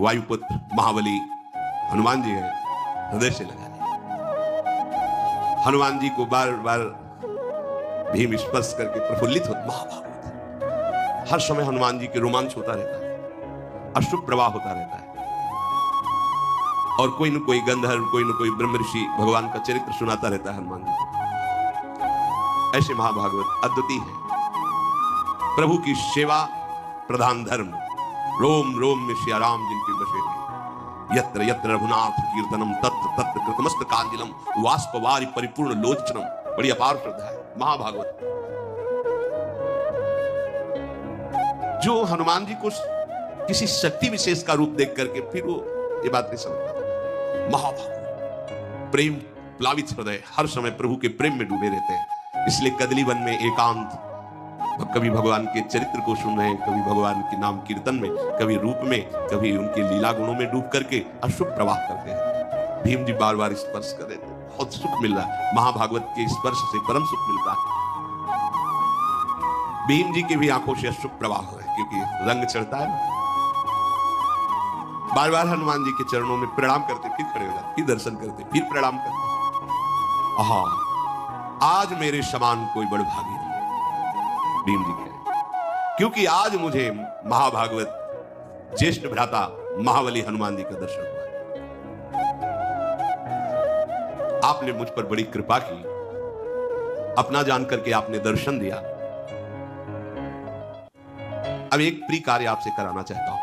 वायुपुत्र महाबली हनुमान जी हैं, हृदय से लगा लिया। हनुमान जी को बार बार भीम स्पर्श करके प्रफुल्लित हो। महाभारत हर समय हनुमान जी के रोमांच होता रहता है, अश्रु प्रवाह होता रहता है, और कोई न कोई गंधर्व, कोई न कोई ब्रह्म ऋषि भगवान का चरित्र सुनाता रहता है हनुमान जी को। ऐसे महाभागवत अद्वितीय है। प्रभु की सेवा प्रधान धर्म, रोम रोम में सिया राम जिनके बसे हैं। यत्र यत्र रघुनाथ कीर्तनम तत्र तत्र कृतमस्त कांजलम वाष्पवारि परिपूर्ण लोचनम। बड़ी अपार श्रद्धा है महाभागवत। जो हनुमान जी को किसी शक्ति विशेष का रूप देख करके फिर वो ये बात नहीं समझता। महाभागवत प्रेम प्लावित हृदय, हर समय प्रभु के प्रेम में डूबे रहते हैं। इसलिए कदली वन में एकांत, कभी भगवान के चरित्र को सुन रहे हैं, कभी भगवान के नाम कीर्तन में, कभी रूप में, कभी उनके लीला गुणों में डूब करके अश्रु प्रवाह करते हैं। भीम जी बार बार स्पर्श कर रहे थे, बहुत सुख मिल रहा है। महाभागवत के स्पर्श से परम सुख मिलता है। भीम जी की भी आंखों से अश्रु प्रवाह हो रहे, क्योंकि रंग चढ़ता है। बार बार हनुमान जी के चरणों में प्रणाम करते, फिर खड़े हो जाते, फिर दर्शन करते, फिर प्रणाम करते। आहा, आज मेरे समान कोई बड़ भागी नहीं, भीम जी कह रहे, क्योंकि आज मुझे महाभागवत ज्येष्ठ भ्राता महाबली हनुमान जी का दर्शन हुआ। आपने मुझ पर बड़ी कृपा की, अपना जान करके आपने दर्शन दिया। अब एक प्रिय कार्य आपसे कराना चाहता हूं।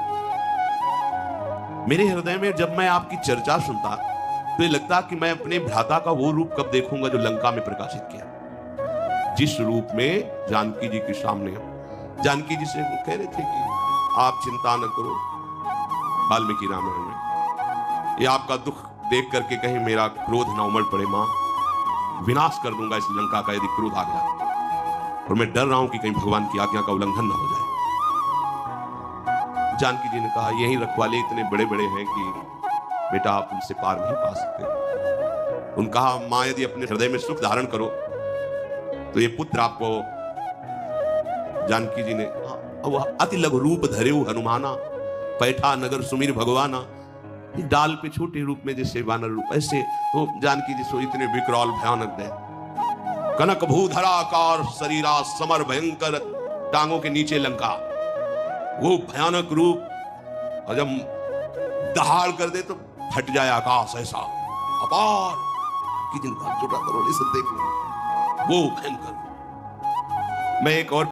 मेरे हृदय में जब मैं आपकी चर्चा सुनता तो ये लगता कि मैं अपने भ्राता का वो रूप कब देखूंगा जो लंका में प्रकाशित किया, जिस रूप में जानकी जी के सामने जानकी जी से कह रहे थे कि आप चिंता न करो, वाल्मीकि रामायण में, ये आपका दुख देख करके कहीं मेरा क्रोध ना उमड़ पड़े मां, विनाश कर दूंगा इस लंका का यदि क्रोध आ गया, और मैं डर रहा हूं कि कहीं भगवान की आज्ञा का उल्लंघन ना हो जाए। जानकी जी ने कहा, यही रखवाले इतने बड़े बड़े हैं कि बेटा आप उनसे पार नहीं पा सकते। उन्होंने कहा, मां यदि अपने हृदय में सुख धारण करो तो ये पुत्र आपको, जानकी जी ने, अति लघु रूप धरेउ हनुमाना, पैठा नगर सुमिर भगवाना। डाल पे छोटे रूप में जैसे वानर रूप, ऐसे तो जानकी जी सो इतने विकराल भयानक दे, कनक भूधराकार शरीरा समर भयंकर, टांगों के नीचे लंका, वो भयानक रूप, और जब दहाड़ कर दे तो फट जाए आकाश, ऐसा अपार कि जिनका छोटा करो इसे देख लो, वो भयंकर। मैं एक और